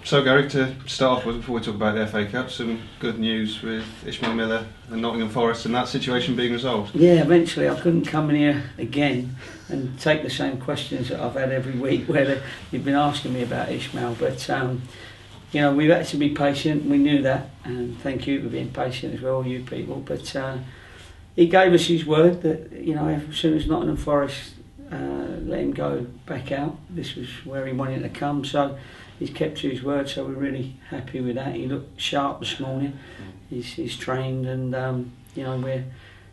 So Gary, to start off with, before we talk about the FA Cup, some good news with Ishmael Miller and Nottingham Forest and that situation being resolved. Yeah, eventually I couldn't come in here again and take the same questions that I've had every week where you've been asking me about Ishmael, but you know, we've had to be patient, we knew that, and thank you for being patient as well, you people, but he gave us his word that, you know, as soon as Nottingham Forest let him go back out, this was where he wanted to come, so he's kept to his word, so we're really happy with that. He looked sharp this morning. He's trained, and you know, we're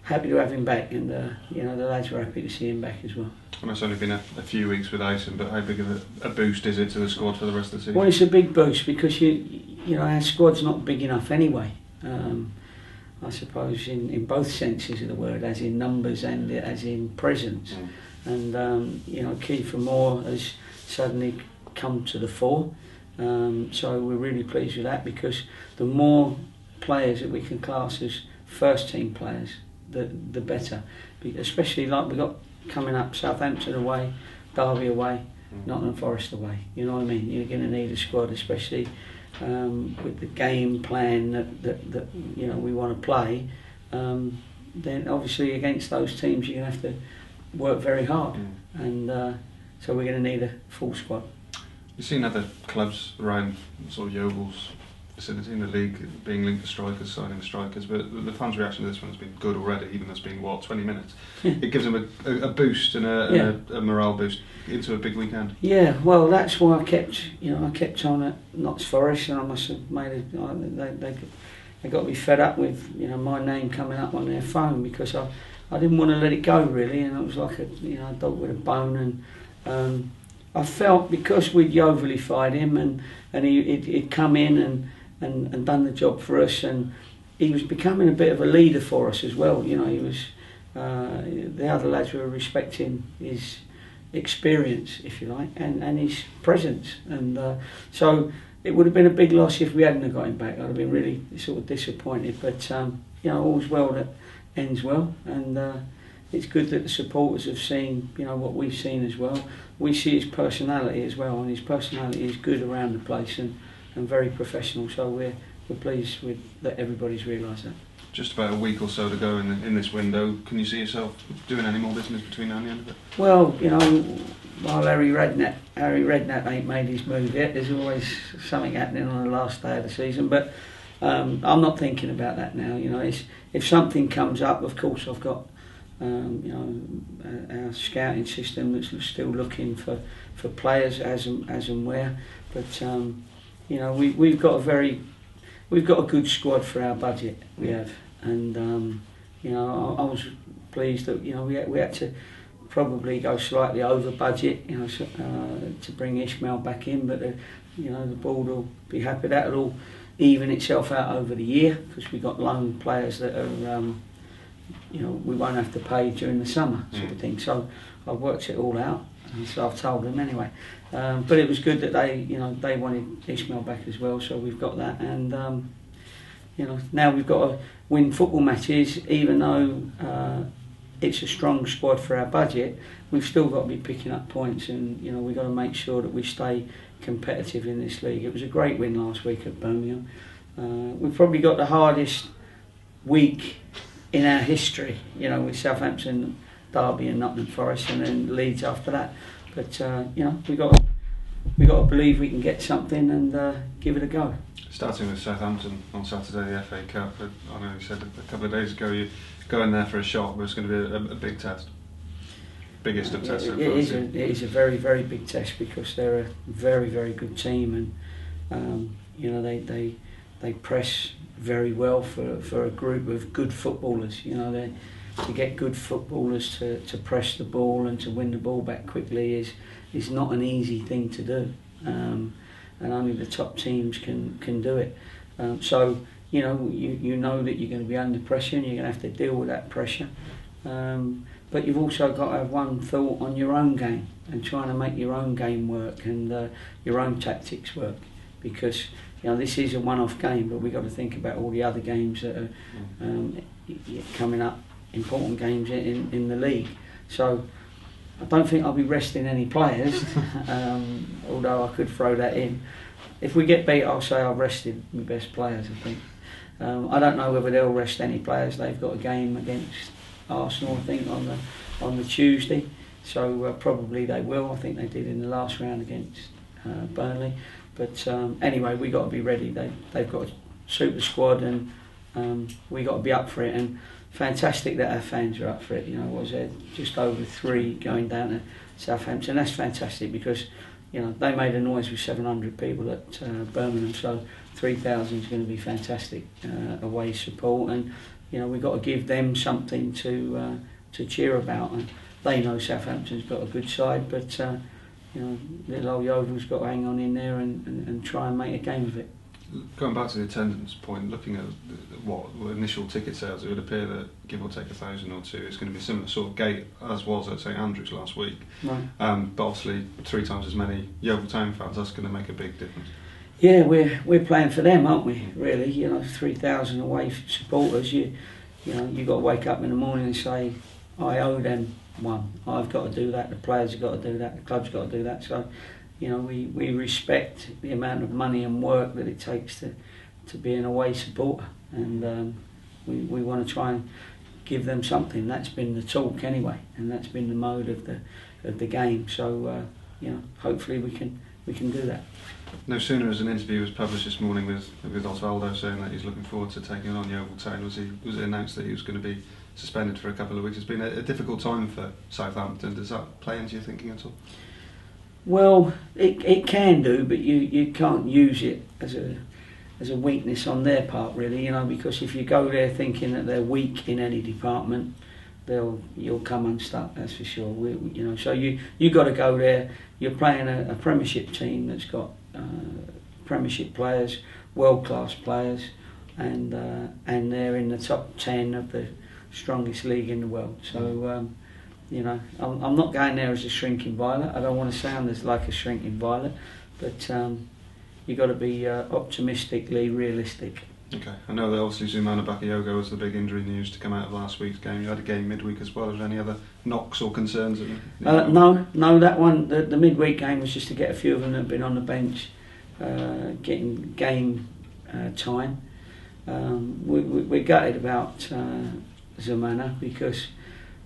happy to have him back, and you know, the lads were happy to see him back as well. And it's only been a few weeks without him, but how big of a boost is it to the squad for the rest of the season? Well, it's a big boost because you know, our squad's not big enough anyway. I suppose in both senses of the word, as in numbers and as in presence. And you know, Kiefer Moore has suddenly come to the fore, so we're really pleased with that, because the more players that we can class as first team players, the better, especially like we've got coming up: Southampton away, Derby away, Nottingham Forest away. You know what I mean? You're going to need a squad, especially with the game plan that you know we want to play. Then obviously against those teams you're going to have to work very hard, and so we're going to need a full squad. You've seen other clubs around sort of Yeovil's vicinity in the league being linked to strikers, signing strikers, but the fans' reaction to this one has been good already, even though it's been, 20 minutes. It gives them a boost and a morale boost into a big weekend. Yeah, well, that's why I kept on at Notts Forest, and I must have made they got to be fed up with, you know, my name coming up on their phone, because I didn't want to let it go really, and it was like a dog with a bone, and I felt because we'd Yeovilified him and he'd come in and done the job for us, and he was becoming a bit of a leader for us as well. You know, he was the other lads were respecting his experience, if you like, and his presence, and so it would have been a big loss if we hadn't have got him back. I'd have been really sort of disappointed, but you know, all's well that ends well, and it's good that the supporters have seen, you know, what we've seen as well. We see his personality as well, and his personality is good around the place and very professional, so we're pleased with that everybody's realised that. Just about a week or so to go in this window. Can you see yourself doing any more business between now and the end of it? Well, you know, while Harry Redknapp ain't made his move yet, there's always something happening on the last day of the season, but I'm not thinking about that now. You know, if something comes up, of course I've got you know, our scouting system that's still looking for players as and where, but you know, we've got a good squad for our budget, we have, and you know, I was pleased that, you know, we had to probably go slightly over budget, you know, to bring Ishmael back in, but you know, the board will be happy. That'll all even itself out over the year, because we got loan players that are you know, we won't have to pay during the summer, sort of thing. So I've worked it all out, and so I've told them anyway. But it was good that they wanted Ishmael back as well, so we've got that, and you know, now we've got to win football matches, even though it's a strong squad for our budget. We've still got to be picking up points, and you know, we've got to make sure that we stay competitive in this league. It was a great win last week at Birmingham. We've probably got the hardest week in our history, you know, with Southampton, Derby and Nottingham Forest, and then Leeds after that. But you know, we got to believe we can get something and give it a go. Starting with Southampton on Saturday, the FA Cup. I know you said a couple of days ago you're going there for a shot, but it's going to be a big test. Biggest of tests. It is a very, very big test, because they're a very, very good team, and you know, they press very well for a group of good footballers. You know, to get good footballers to press the ball and to win the ball back quickly is not an easy thing to do, and only the top teams can do it. So you know, you know that you're going to be under pressure, and you're going to have to deal with that pressure. But you've also got to have one thought on your own game and trying to make your own game work and your own tactics work, because you know, this is a one-off game, but we've got to think about all the other games that are coming up, important games in the league. So I don't think I'll be resting any players, although I could throw that in. if we get beat, I'll say I've rested my best players. I think. I don't know whether they'll rest any players. They've got a game against Arsenal, I think, on the Tuesday. So probably they will. I think they did in the last round against Burnley. But anyway, we got to be ready. They've got a super squad, and we got to be up for it. And fantastic that our fans are up for it. You know, was there just over 3 going down to Southampton? That's fantastic because you know they made a noise with 700 people at Birmingham. So 3,000 is going to be fantastic away support, and you know we've got to give them something to cheer about. And they know Southampton's got a good side, but you know little old Yeovil's got to hang on in there and try and make a game of it. Going back to the attendance point, looking at what initial ticket sales, it would appear that give or take 1,000 or 2, it's going to be a similar sort of gate as was at St Andrews last week. Right. But obviously 3 times as many Yeovil Town fans. That's going to make a big difference. Yeah, we're playing for them, aren't we? Really, you know, 3,000 away supporters. You know, you got to wake up in the morning and say, I owe them one. I've got to do that. The players have got to do that. The club's got to do that. So, you know, we respect the amount of money and work that it takes to be an away supporter, and we want to try and give them something. That's been the talk anyway, and that's been the mode of the game. So, you know, hopefully we can do that. No sooner as an interview was published this morning with Osvaldo saying that he's looking forward to taking on Yeovil Town, was it announced that he was going to be suspended for a couple of weeks. It's been a difficult time for Southampton. Does that play into your thinking at all? Well, it can do, but you can't use it as a weakness on their part, really. You know, because if you go there thinking that they're weak in any department, you'll come unstuck. That's for sure. You know, so you got to go there. You're playing a Premiership team that's got Premiership players, world class players, and they're in the top 10 of the strongest league in the world. So. You know, I'm not going there as a shrinking violet. I don't want to sound as like a shrinking violet, but you've got to be optimistically realistic. Okay, I know that obviously Zumana Bakayoko was the big injury news to come out of last week's game. You had a game midweek as well. Are there any other knocks or concerns? No, that one, the midweek game was just to get a few of them that have been on the bench getting game time. We're gutted about Zumana because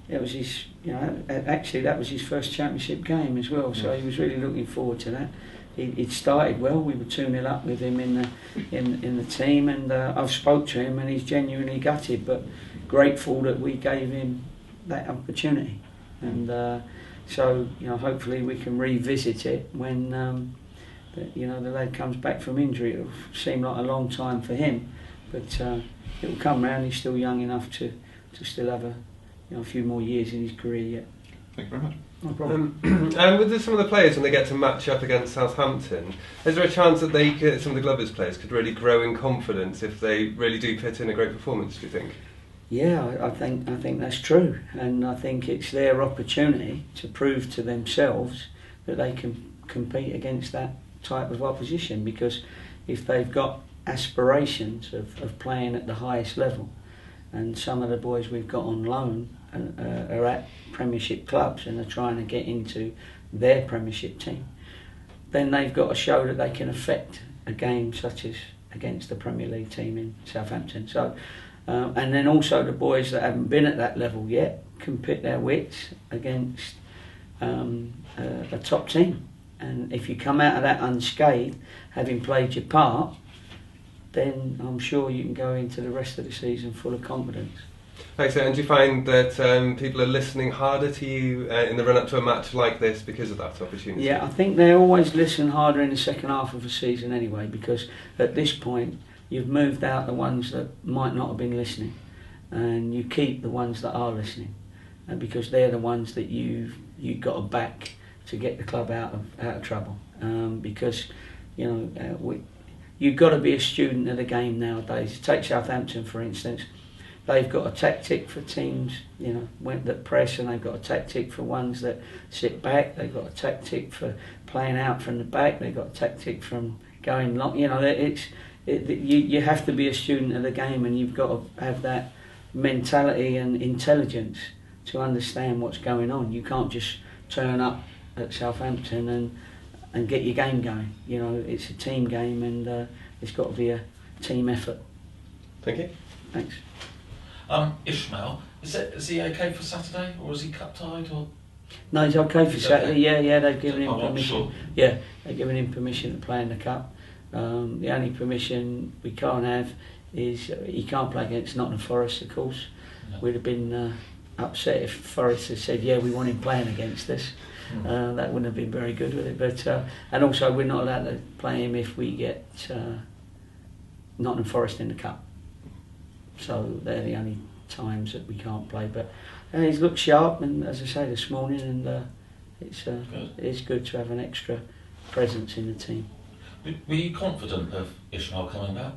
it was his, you know, actually that was his first championship game as well, so he was really looking forward to that. He'd started well. We were 2-0 up with him in the team, and I've spoke to him, and he's genuinely gutted, but grateful that we gave him that opportunity. And so, you know, hopefully we can revisit it when the lad comes back from injury. It'll seem like a long time for him, but it will come round. He's still young enough to still have a few more years in his career yet. Thank you very much. No problem. And with some of the players, when they get to match up against Southampton, is there a chance that some of the Glovers players could really grow in confidence if they really do put in a great performance, do you think? Yeah, I think that's true, and I think it's their opportunity to prove to themselves that they can compete against that type of opposition, because if they've got aspirations of playing at the highest level, and some of the boys we've got on loan are at Premiership clubs and are trying to get into their Premiership team, then they've got to show that they can affect a game such as against the Premier League team in Southampton. So, and then also the boys that haven't been at that level yet can pit their wits against a top team. And if you come out of that unscathed, having played your part, then I'm sure you can go into the rest of the season full of confidence. Thanks. And do you find that people are listening harder to you in the run-up to a match like this because of that opportunity? Yeah, I think they always listen harder in the second half of a season anyway, because at this point you've moved out the ones that might not have been listening, and you keep the ones that are listening, because they're the ones that you've got to back to get the club out of trouble. Because you've got to be a student of the game nowadays. Take Southampton for instance. They've got a tactic for teams, that press, and they've got a tactic for ones that sit back. They've got a tactic for playing out from the back. They've got a tactic from going long. You have to be a student of the game, and you've got to have that mentality and intelligence to understand what's going on. You can't just turn up at Southampton and get your game going. You know, it's a team game, and it's got to be a team effort. Thank you. Thanks. Ishmael, is he okay for Saturday, or is he cup tied, or? No, he's okay for He's Saturday. okay. Yeah, they've given him I'm not permission. sure. Yeah, they've given him permission to play in the cup. The only permission we can't have is he can't play against Nottingham Forest, of course. No. We'd have been upset if Forest had said, yeah, we want him playing against us. That wouldn't have been very good with it. But and also we're not allowed to play him if we get Nottingham Forest in the cup. So they're the only times that we can't play. But he's looked sharp, and as I say this morning, and it's good to have an extra presence in the team. Were you confident of Ishmael coming back?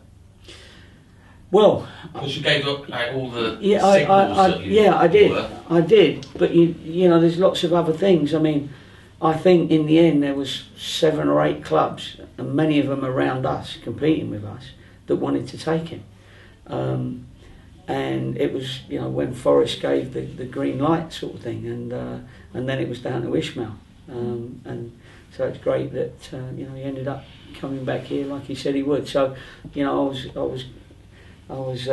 Well, because you gave up all the signals I did. But you know, there's lots of other things. I mean, I think in the end there was 7 or 8 clubs, and many of them around us, competing with us, that wanted to take him. And it was, you know, when Forest gave the green light sort of thing, and then it was down to Ishmael. And so it's great that you know, he ended up coming back here like he said he would. So, you know, I was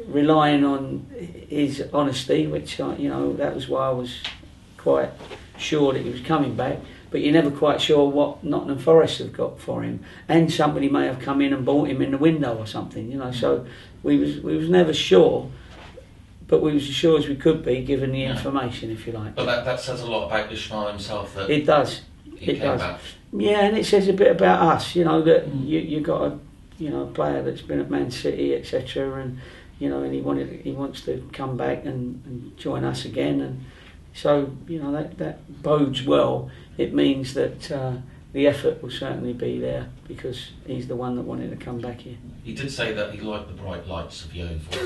relying on his honesty, which you know, that was why I was quite sure that he was coming back. But you're never quite sure what Nottingham Forest have got for him, and somebody may have come in and bought him in the window or something, you know. So we was never sure, but we was as sure as we could be given the information, if you like. But that says a lot about Ishmael himself. That it does. He came back. Yeah, and it says a bit about us, you know, that you got a player that's been at Man City, etc., and you know, and he wants to come back and join us again, and so you know that bodes well. It means that the effort will certainly be there because he's the one that wanted to come back here. He did say that he liked the bright lights of Yeovil.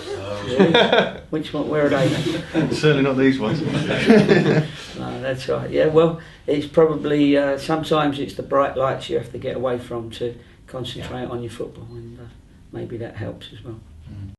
Which one? Where are they then? Certainly not these ones. No, that's right. Yeah, well, it's probably sometimes it's the bright lights you have to get away from to concentrate on your football, and maybe that helps as well. Mm.